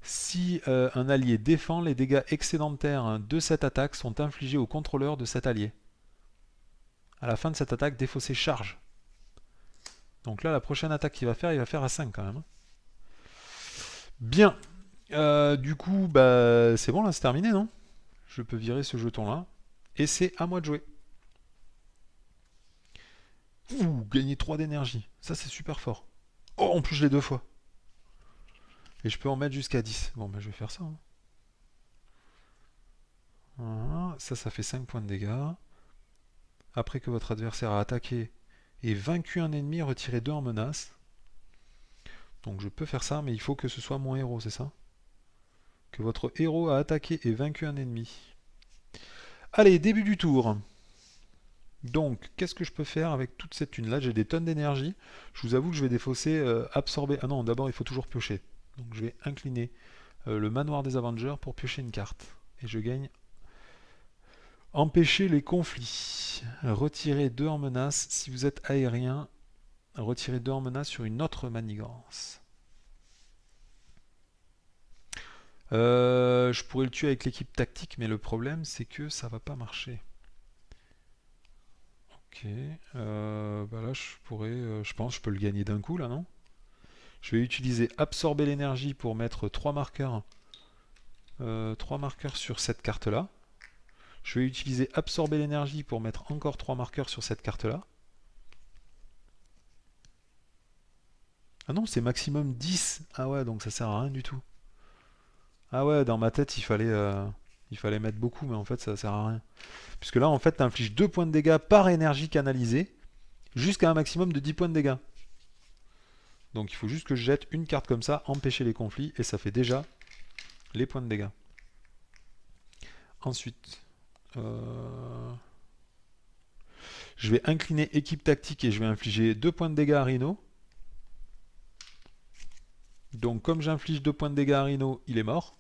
Si un allié défend, les dégâts excédentaires de cette attaque sont infligés au contrôleur de cet allié. À la fin de cette attaque, défausser charge. Donc là, la prochaine attaque qu'il va faire, il va faire à 5 quand même. Bien. Du coup, bah, c'est bon là, c'est terminé, non? Je peux virer ce jeton là. Et c'est à moi de jouer. Ouh, gagner 3 d'énergie. Ça, c'est super fort. Oh, en plus, je l'ai 2 fois. Et je peux en mettre jusqu'à 10. Bon, bah, je vais faire ça. Hein. Voilà. Ça fait 5 points de dégâts. Après que votre adversaire a attaqué et vaincu un ennemi, retirez 2 en menace. Donc je peux faire ça, mais il faut que ce soit mon héros, c'est ça? Que votre héros a attaqué et vaincu un ennemi. Allez, début du tour. Donc, qu'est-ce que je peux faire avec toute cette thune là? J'ai des tonnes d'énergie. Je vous avoue que je vais défausser, absorber... Ah non, d'abord il faut toujours piocher. Donc je vais incliner le manoir des Avengers pour piocher une carte. Et je gagne... Empêcher les conflits. Retirer 2 en menace. Si vous êtes aérien, retirez 2 en menace sur une autre manigance. Je pourrais le tuer avec l'équipe tactique, mais le problème c'est que ça va pas marcher. Ok, bah là je pourrais, je pense que je peux le gagner d'un coup là, non? Je vais utiliser absorber l'énergie pour mettre 3 marqueurs, 3 marqueurs sur cette carte là. Je vais utiliser absorber l'énergie pour mettre encore 3 marqueurs sur cette carte là. Ah non, c'est maximum 10. Ah ouais, donc ça sert à rien du tout. Ah ouais, dans ma tête il fallait mettre beaucoup, mais en fait ça sert à rien. Puisque là en fait tu infliges 2 points de dégâts par énergie canalisée, jusqu'à un maximum de 10 points de dégâts. Donc il faut juste que je jette une carte comme ça, empêcher les conflits, et ça fait déjà les points de dégâts. Ensuite, je vais incliner équipe tactique et je vais infliger 2 points de dégâts à Rhino. Donc comme j'inflige 2 points de dégâts à Rhino, il est mort.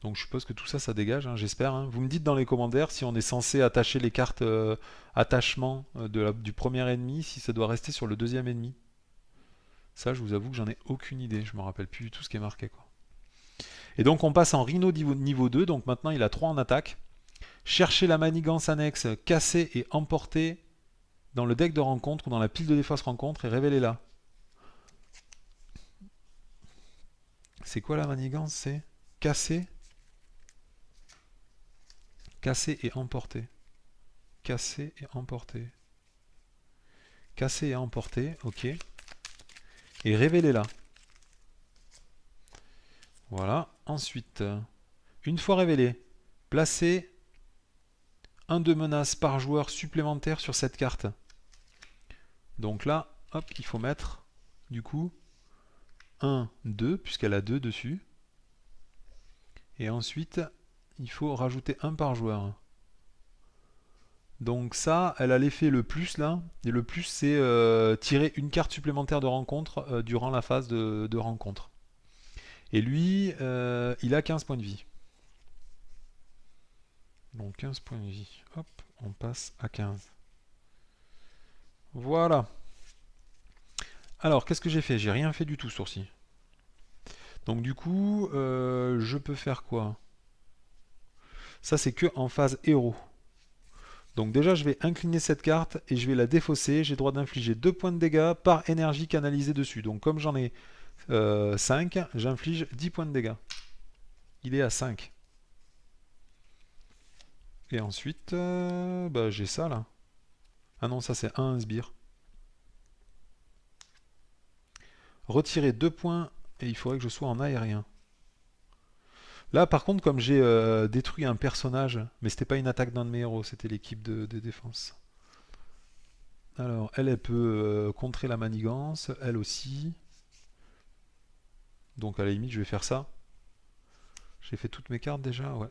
Donc je suppose que tout ça, ça dégage, hein, j'espère. Hein. Vous me dites dans les commentaires si on est censé attacher les cartes attachement du premier ennemi, si ça doit rester sur le deuxième ennemi. Ça, je vous avoue que j'en ai aucune idée. Je me rappelle plus du tout ce qui est marqué, quoi. Et donc on passe en Rhino niveau 2, donc maintenant il a 3 en attaque. Cherchez la manigance annexe, casser et emporter dans le deck de rencontre ou dans la pile de défausse rencontre et révélez-la. C'est quoi la manigance? C'est casser, casser et emporter. Casser et emporter. Casser et emporter, ok. Et révélez-la. Voilà. Ensuite, une fois révélé, placez un de menace par joueur supplémentaire sur cette carte. Donc là, hop, il faut mettre du coup 1, 2, puisqu'elle a 2 dessus. Et ensuite, il faut rajouter 1 par joueur. Donc ça, elle a l'effet le plus là. Et le plus, c'est tirer une carte supplémentaire de rencontre durant la phase de rencontre. Et lui, il a 15 points de vie. Donc 15 points de vie. Hop, on passe à 15. Voilà. Alors, qu'est-ce que j'ai fait? J'ai rien fait du tout, sourcil. Donc du coup, je peux faire quoi? Ça, c'est que en phase héros. Donc déjà, je vais incliner cette carte et je vais la défausser. J'ai droit d'infliger 2 points de dégâts par énergie canalisée dessus. Donc comme j'en ai 5, j'inflige 10 points de dégâts. Il est à 5. Et ensuite, bah, j'ai ça là. Ah non, ça c'est un sbire. Retirer 2 points Et il faudrait que je sois en aérien. Là, par contre, comme j'ai détruit un personnage, mais c'était pas une attaque d'un de mes héros, c'était l'équipe de défense. Alors, elle peut contrer la manigance, elle aussi. Donc à la limite, je vais faire ça. J'ai fait toutes mes cartes déjà, ouais.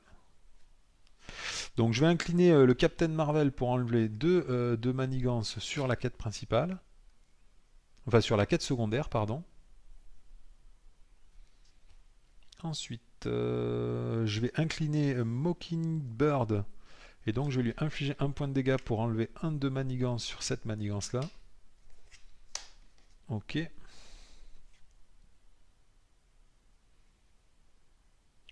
Donc je vais incliner le Captain Marvel pour enlever deux manigances sur la quête principale. Enfin, sur la quête secondaire, pardon. Ensuite, je vais incliner Mockingbird. Et donc je vais lui infliger un point de dégâts pour enlever un de manigance sur cette manigance-là. Ok. Et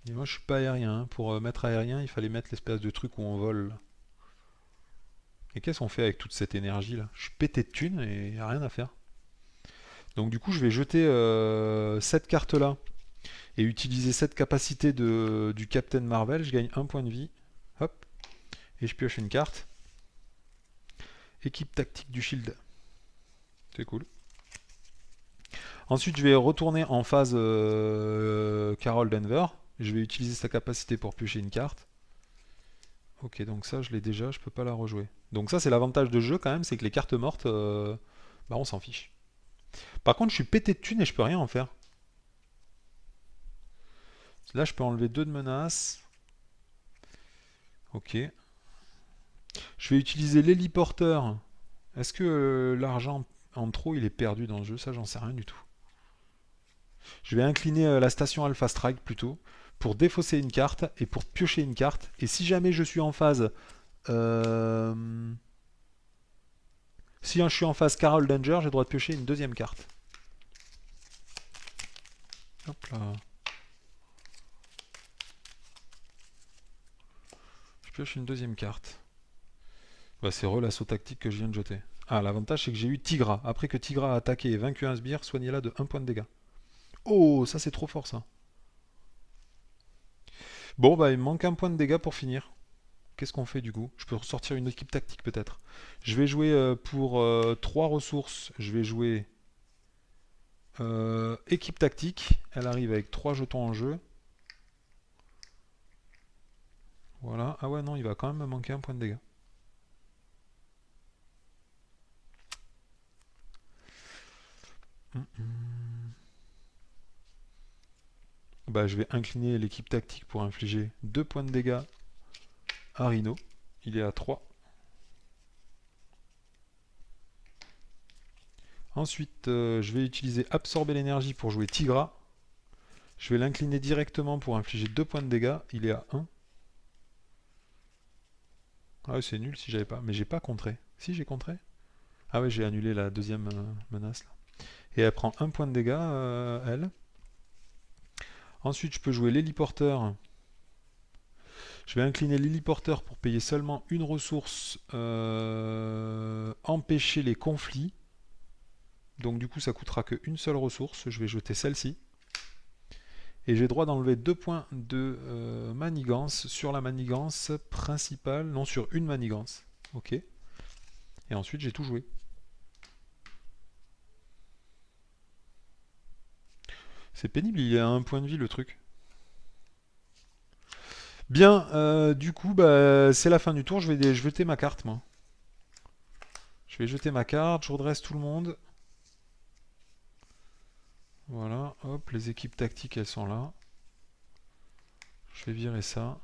moi je suis pas aérien. Hein. Pour mettre aérien, il fallait mettre l'espèce de truc où on vole. Et qu'est-ce qu'on fait avec toute cette énergie là? Je suis pété de thunes et il n'y a rien à faire. Donc du coup je vais jeter cette carte là et utiliser cette capacité du Captain Marvel. Je gagne un point de vie. Hop. Et je pioche une carte. Équipe tactique du Shield. C'est cool. Ensuite je vais retourner en phase Carol Denver. Je vais utiliser sa capacité pour piocher une carte. Ok, donc ça je l'ai déjà, je peux pas la rejouer. Donc ça c'est l'avantage de jeu quand même, c'est que les cartes mortes, bah on s'en fiche. Par contre je suis pété de thunes et je peux rien en faire. Là je peux enlever 2 de menaces. Ok. Je vais utiliser l'héliporteur. Est-ce que l'argent en trop il est perdu dans le jeu? Ça j'en sais rien du tout. Je vais incliner la station Alpha Strike plutôt pour défausser une carte et pour piocher une carte. Et si jamais je suis en phase... si je suis en phase Carol Danger, j'ai le droit de piocher une deuxième carte. Hop là. Je pioche une deuxième carte. Bah, c'est l'assaut tactique que je viens de jeter. Ah, l'avantage c'est que j'ai eu Tigra. Après que Tigra a attaqué et vaincu un sbire, soignez-la de 1 point de dégâts. Oh, ça c'est trop fort ça. Bon, bah il me manque un point de dégâts pour finir. Qu'est-ce qu'on fait du coup? Je peux ressortir une équipe tactique peut-être. Je vais jouer pour 3 ressources. Je vais jouer équipe tactique. Elle arrive avec 3 jetons en jeu. Voilà. Ah ouais, non, il va quand même me manquer un point de dégâts. Bah, je vais incliner l'équipe tactique pour infliger 2 points de dégâts à Rhino. Il est à 3. Ensuite, je vais utiliser absorber l'énergie pour jouer Tigra. Je vais l'incliner directement pour infliger 2 points de dégâts. Il est à 1. Ah ouais, c'est nul si j'avais pas. Mais j'ai pas contré. Si, j'ai contré. Ah ouais, j'ai annulé la deuxième menace. Là. Et elle prend 1 point de dégâts, elle. Ensuite, je peux jouer l'héliporteur. Je vais incliner l'héliporteur pour payer seulement une ressource. Empêcher les conflits. Donc du coup, ça coûtera qu'une seule ressource. Je vais jeter celle-ci. Et j'ai droit d'enlever 2 points de manigance sur la manigance principale. Non, sur une manigance. Ok. Et ensuite, j'ai tout joué. C'est pénible, il est à un point de vie le truc. Bien, du coup, bah, c'est la fin du tour. Je vais jeter ma carte, moi. Je vais jeter ma carte, je redresse tout le monde. Voilà, hop, les équipes tactiques, elles sont là. Je vais virer ça.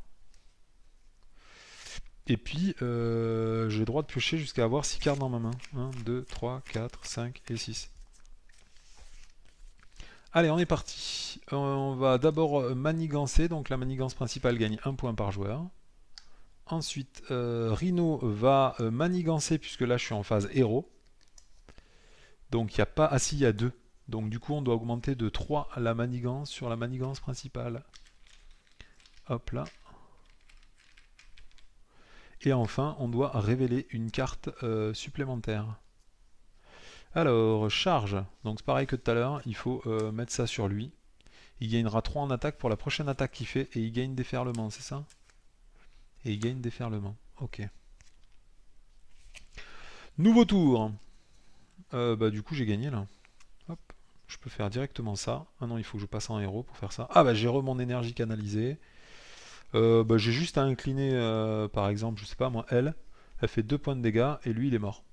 Et puis, j'ai le droit de piocher jusqu'à avoir 6 cartes dans ma main. 1, 2, 3, 4, 5 et 6. Allez, on est parti. On va d'abord manigancer. Donc la manigance principale gagne 1 point par joueur. Ensuite, Rhino va manigancer puisque là je suis en phase héros. Donc il n'y a pas... Ah si, il y a 2. Donc du coup on doit augmenter de 3 la manigance sur la manigance principale. Hop là. Et enfin, on doit révéler une carte supplémentaire. Alors, charge. Donc c'est pareil que tout à l'heure, il faut mettre ça sur lui. Il gagnera 3 en attaque pour la prochaine attaque qu'il fait et il gagne déferlement, c'est ça? Et il gagne déferlement. Ok. Nouveau tour. Bah du coup j'ai gagné là. Hop. je peux faire directement ça. Ah non, il faut que je passe en héros pour faire ça. Ah bah j'ai mon énergie canalisée. Bah, j'ai juste à incliner, par exemple, je sais pas moi, elle fait 2 points de dégâts et lui il est mort.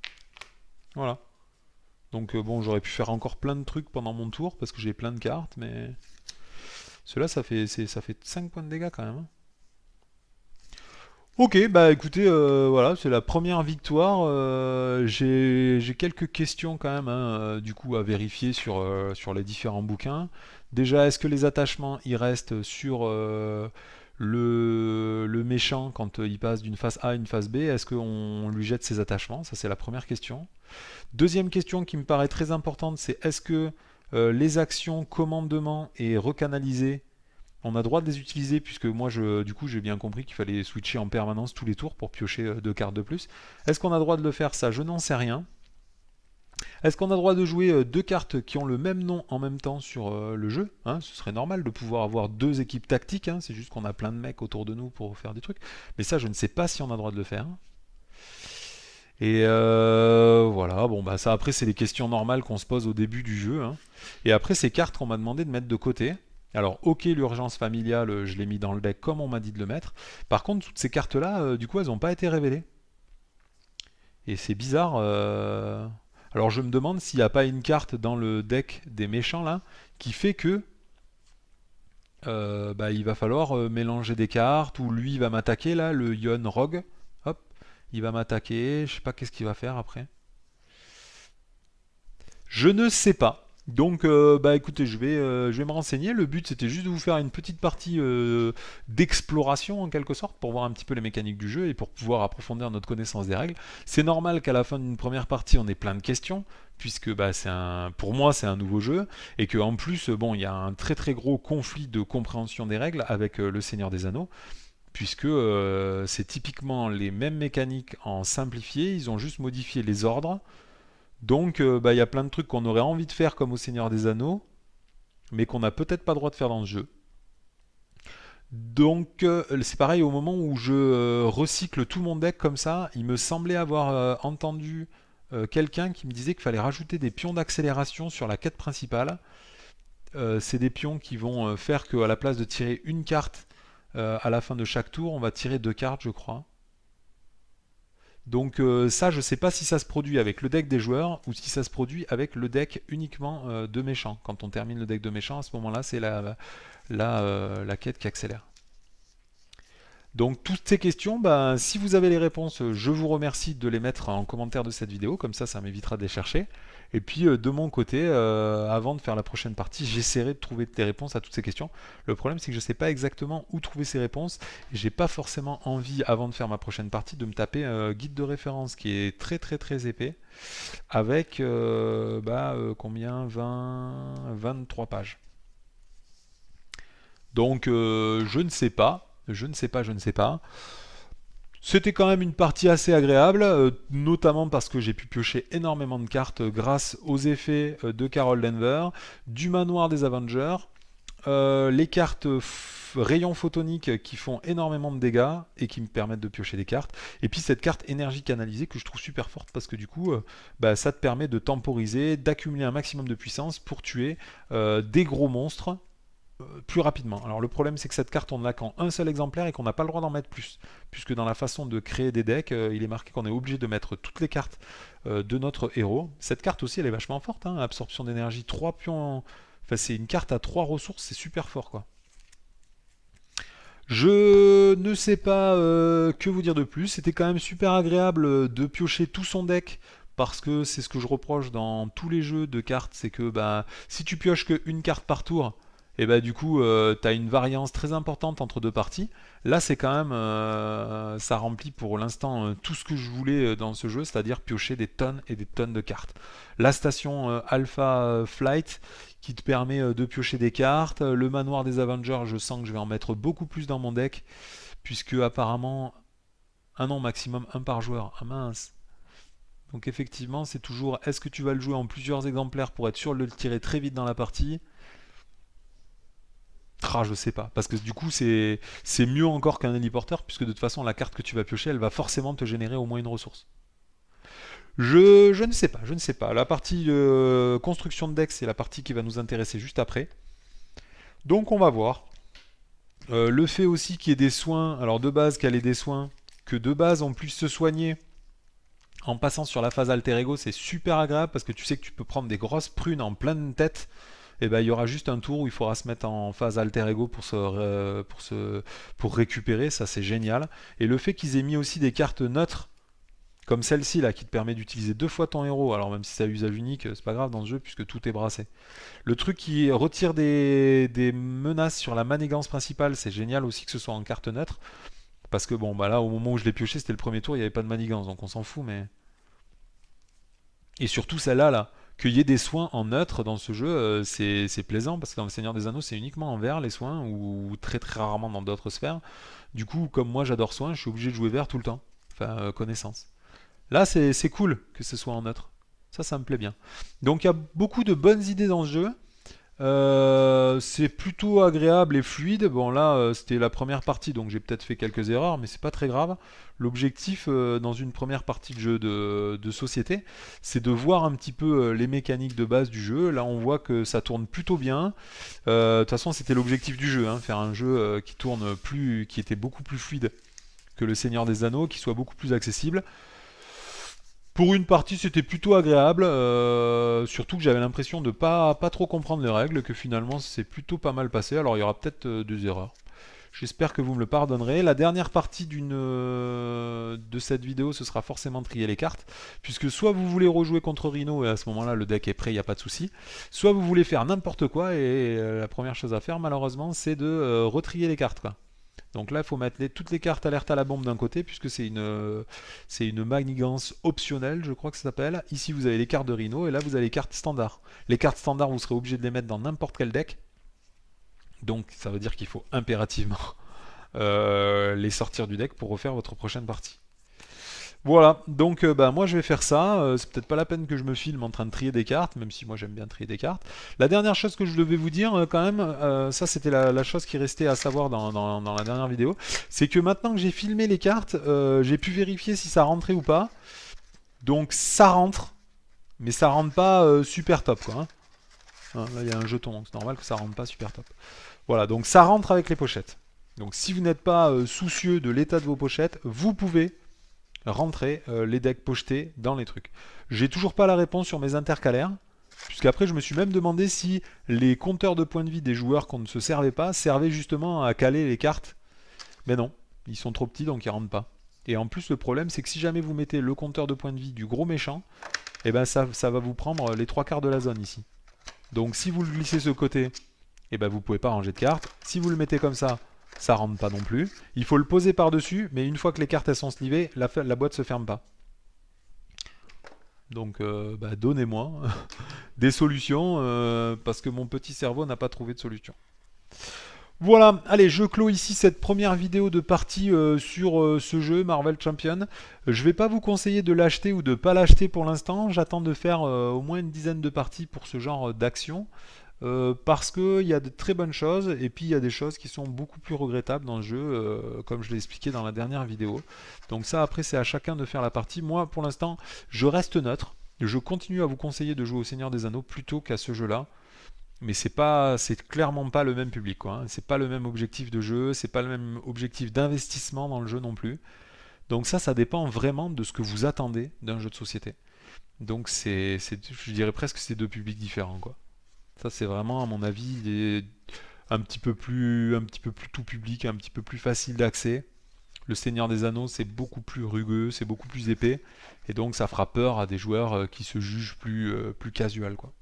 Voilà. Donc bon, j'aurais pu faire encore plein de trucs pendant mon tour parce que j'ai plein de cartes, mais cela ça fait 5 points de dégâts quand même, hein. Ok, bah écoutez, voilà, c'est la première victoire. J'ai quelques questions quand même, hein, du coup, à vérifier sur les différents bouquins. Déjà, est-ce que les attachements, ils restent sur le méchant quand il passe d'une phase A à une phase B? Est-ce qu'on lui jette ses attachements? Ça, c'est la première question. Deuxième question qui me paraît très importante, c'est est-ce que les actions commandement et recanaliser, on a droit de les utiliser puisque moi, du coup, j'ai bien compris qu'il fallait switcher en permanence tous les tours pour piocher 2 cartes de plus. Est-ce qu'on a droit de le faire? Ça, je n'en sais rien. Est-ce qu'on a droit de jouer 2 cartes qui ont le même nom en même temps sur le jeu, hein? Ce serait normal de pouvoir avoir 2 équipes tactiques, hein. C'est juste qu'on a plein de mecs autour de nous pour faire des trucs. Mais ça, je ne sais pas si on a droit de le faire. Et voilà, bon bah ça après c'est les questions normales qu'on se pose au début du jeu, hein. Et après ces cartes qu'on m'a demandé de mettre de côté. Alors ok, l'urgence familiale, je l'ai mis dans le deck comme on m'a dit de le mettre. Par contre, toutes ces cartes-là, du coup, elles n'ont pas été révélées. Et c'est bizarre. Alors je me demande s'il n'y a pas une carte dans le deck des méchants là qui fait que bah, il va falloir mélanger des cartes, ou lui il va m'attaquer là, le Yon Rogue. Hop, il va m'attaquer, je sais pas qu'est-ce qu'il va faire après. Je ne sais pas. Donc, bah écoutez, je vais me renseigner. Le but, c'était juste de vous faire une petite partie d'exploration en quelque sorte pour voir un petit peu les mécaniques du jeu et pour pouvoir approfondir notre connaissance des règles. C'est normal qu'à la fin d'une première partie, on ait plein de questions, puisque bah, pour moi, c'est un nouveau jeu et qu'en plus, bon, il y a un très très gros conflit de compréhension des règles avec le Seigneur des Anneaux, puisque c'est typiquement les mêmes mécaniques en simplifié. Ils ont juste modifié les ordres. Donc, bah, il y a plein de trucs qu'on aurait envie de faire comme au Seigneur des Anneaux, mais qu'on n'a peut-être pas le droit de faire dans ce jeu. Donc, c'est pareil, au moment où je recycle tout mon deck comme ça, il me semblait avoir entendu quelqu'un qui me disait qu'il fallait rajouter des pions d'accélération sur la quête principale. C'est des pions qui vont faire qu'à la place de tirer une carte à la fin de chaque tour, on va tirer 2 cartes, je crois. Donc ça, je sais pas si ça se produit avec le deck des joueurs ou si ça se produit avec le deck uniquement de méchants. Quand on termine le deck de méchants, à ce moment-là, c'est la quête qui accélère. Donc toutes ces questions, bah, si vous avez les réponses, je vous remercie de les mettre en commentaire de cette vidéo, comme ça m'évitera de les chercher. Et puis de mon côté, avant de faire la prochaine partie, j'essaierai de trouver des réponses à toutes ces questions. Le problème c'est que je ne sais pas exactement où trouver ces réponses, et j'ai pas forcément envie, avant de faire ma prochaine partie, de me taper un guide de référence qui est très très très épais, avec combien 23 pages. Donc je ne sais pas, je ne sais pas, je ne sais pas. C'était quand même une partie assez agréable, notamment parce que j'ai pu piocher énormément de cartes grâce aux effets de Carol Denver, du manoir des Avengers, les cartes rayons photoniques qui font énormément de dégâts et qui me permettent de piocher des cartes, et puis cette carte énergie canalisée que je trouve super forte parce que du coup bah, ça te permet de temporiser, d'accumuler un maximum de puissance pour tuer des gros monstres plus rapidement. Alors le problème c'est que cette carte on n'a qu'en un seul exemplaire et qu'on n'a pas le droit d'en mettre plus, puisque dans la façon de créer des decks, il est marqué qu'on est obligé de mettre toutes les cartes de notre héros. Cette carte aussi elle est vachement forte, hein, absorption d'énergie, 3 pions, enfin c'est une carte à 3 ressources, c'est super fort quoi. Je ne sais pas que vous dire de plus, c'était quand même super agréable de piocher tout son deck, parce que c'est ce que je reproche dans tous les jeux de cartes, c'est que bah, si tu pioches qu'une carte par tour, et bah du coup tu as une variance très importante entre 2 parties. Là c'est quand même, ça remplit pour l'instant tout ce que je voulais dans ce jeu, c'est-à-dire piocher des tonnes et des tonnes de cartes. La station Alpha Flight qui te permet de piocher des cartes. Le manoir des Avengers, je sens que je vais en mettre beaucoup plus dans mon deck, puisque apparemment, un an maximum, un par joueur. Ah mince. Donc effectivement, c'est toujours, est-ce que tu vas le jouer en plusieurs exemplaires pour être sûr de le tirer très vite dans la partie? Ah, je sais pas, parce que du coup c'est mieux encore qu'un héliporteur, puisque de toute façon la carte que tu vas piocher, elle va forcément te générer au moins une ressource. Je ne sais pas, je ne sais pas. La partie construction de deck, c'est la partie qui va nous intéresser juste après. Donc on va voir. Le fait aussi qu'il y ait des soins, alors de base qu'elle ait des soins, que de base on puisse se soigner en passant sur la phase alter ego, c'est super agréable parce que tu sais que tu peux prendre des grosses prunes en pleine tête. Et ben il y aura juste un tour où il faudra se mettre en phase alter ego pour récupérer, ça c'est génial. Et le fait qu'ils aient mis aussi des cartes neutres comme celle-ci là qui te permet d'utiliser 2 fois ton héros, alors même si c'est à usage unique, c'est pas grave dans ce jeu puisque tout est brassé. Le truc qui retire des menaces sur la manigance principale, c'est génial aussi que ce soit en carte neutre. Parce que bon, bah là, au moment où je l'ai pioché, c'était le premier tour, il n'y avait pas de manigance, donc on s'en fout, mais. Et surtout celle-là, là, qu'il y ait des soins en neutre dans ce jeu, c'est plaisant, parce que dans le Seigneur des Anneaux, c'est uniquement en vert les soins, ou très très rarement dans d'autres sphères. Du coup, comme moi j'adore soins, je suis obligé de jouer vert tout le temps. Enfin, connaissance. Là, c'est cool que ce soit en neutre. Ça me plaît bien. Donc il y a beaucoup de bonnes idées dans ce jeu. C'est plutôt agréable et fluide. Bon là, c'était la première partie, donc j'ai peut-être fait quelques erreurs, mais c'est pas très grave. L'objectif dans une première partie de jeu de société, c'est de voir un petit peu les mécaniques de base du jeu. Là, on voit que ça tourne plutôt bien. De toute façon, c'était l'objectif du jeu, hein, faire un jeu qui tourne plus, qui était beaucoup plus fluide que le Seigneur des Anneaux, qui soit beaucoup plus accessible. Pour une partie, c'était plutôt agréable, surtout que j'avais l'impression de pas trop comprendre les règles, que finalement c'est plutôt pas mal passé. Alors il y aura peut-être des erreurs. J'espère que vous me le pardonnerez. La dernière partie de cette vidéo, ce sera forcément trier les cartes, puisque soit vous voulez rejouer contre Rhino, et à ce moment-là le deck est prêt, il n'y a pas de souci, soit vous voulez faire n'importe quoi, et la première chose à faire malheureusement, c'est de retrier les cartes, quoi. Donc là, il faut mettre toutes les cartes alerte à la bombe d'un côté, puisque c'est une manigance optionnelle, je crois que ça s'appelle. Ici, vous avez les cartes de Rhino, et là, vous avez les cartes standards. Les cartes standards, vous serez obligé de les mettre dans n'importe quel deck. Donc, ça veut dire qu'il faut impérativement les sortir du deck pour refaire votre prochaine partie. Voilà, donc bah, moi je vais faire ça. C'est peut-être pas la peine que je me filme en train de trier des cartes, même si moi j'aime bien trier des cartes. La dernière chose que je devais vous dire quand même, ça c'était la chose qui restait à savoir dans la dernière vidéo, c'est que maintenant que j'ai filmé les cartes, j'ai pu vérifier si ça rentrait ou pas. Donc ça rentre, mais ça rentre pas super top quoi. Hein, là il y a un jeton, donc c'est normal que ça rentre pas super top. Voilà, donc ça rentre avec les pochettes. Donc si vous n'êtes pas soucieux de l'état de vos pochettes, vous pouvez rentrer les decks pochetés dans les trucs. J'ai toujours pas la réponse sur mes intercalaires, puisqu'après je me suis même demandé si les compteurs de points de vie des joueurs qu'on ne se servait pas servaient justement à caler les cartes. Mais non, ils sont trop petits donc ils rentrent pas. Et en plus le problème c'est que si jamais vous mettez le compteur de points de vie du gros méchant, et ben ça va vous prendre les 3 quarts de la zone ici. Donc si vous le glissez ce côté, et ben vous pouvez pas ranger de cartes. Si vous le mettez comme ça rentre pas non plus. Il faut le poser par-dessus, mais une fois que les cartes elles sont slivées, la boîte se ferme pas. Donc bah, donnez-moi des solutions, parce que mon petit cerveau n'a pas trouvé de solution. Voilà, allez, je clôt ici cette première vidéo de partie sur ce jeu Marvel Champion. Je vais pas vous conseiller de l'acheter ou de pas l'acheter pour l'instant. J'attends de faire au moins une dizaine de parties pour ce genre d'action. Parce qu'il y a de très bonnes choses et puis il y a des choses qui sont beaucoup plus regrettables dans le jeu, comme je l'ai expliqué dans la dernière vidéo. Donc ça après c'est à chacun de faire la partie. Moi pour l'instant je reste neutre. Je continue à vous conseiller de jouer au Seigneur des Anneaux plutôt qu'à ce jeu-là. Mais c'est clairement pas le même public, quoi, hein. C'est pas le même objectif de jeu, c'est pas le même objectif d'investissement dans le jeu non plus. Donc ça dépend vraiment de ce que vous attendez d'un jeu de société. Donc je dirais presque que c'est deux publics différents, quoi. Ça, c'est vraiment, à mon avis, un petit peu plus tout public, un petit peu plus facile d'accès. Le Seigneur des Anneaux, c'est beaucoup plus rugueux, c'est beaucoup plus épais, et donc ça fera peur à des joueurs qui se jugent plus casual, quoi.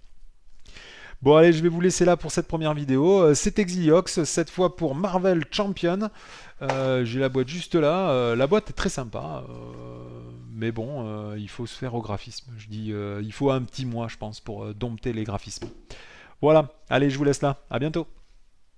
Bon, allez, je vais vous laisser là pour cette première vidéo. C'est Exiliox, cette fois pour Marvel Champion. J'ai la boîte juste là. La boîte est très sympa, mais bon, il faut se faire au graphisme. Je dis, il faut un petit mois, je pense, pour dompter les graphismes. Voilà, allez, je vous laisse là. À bientôt.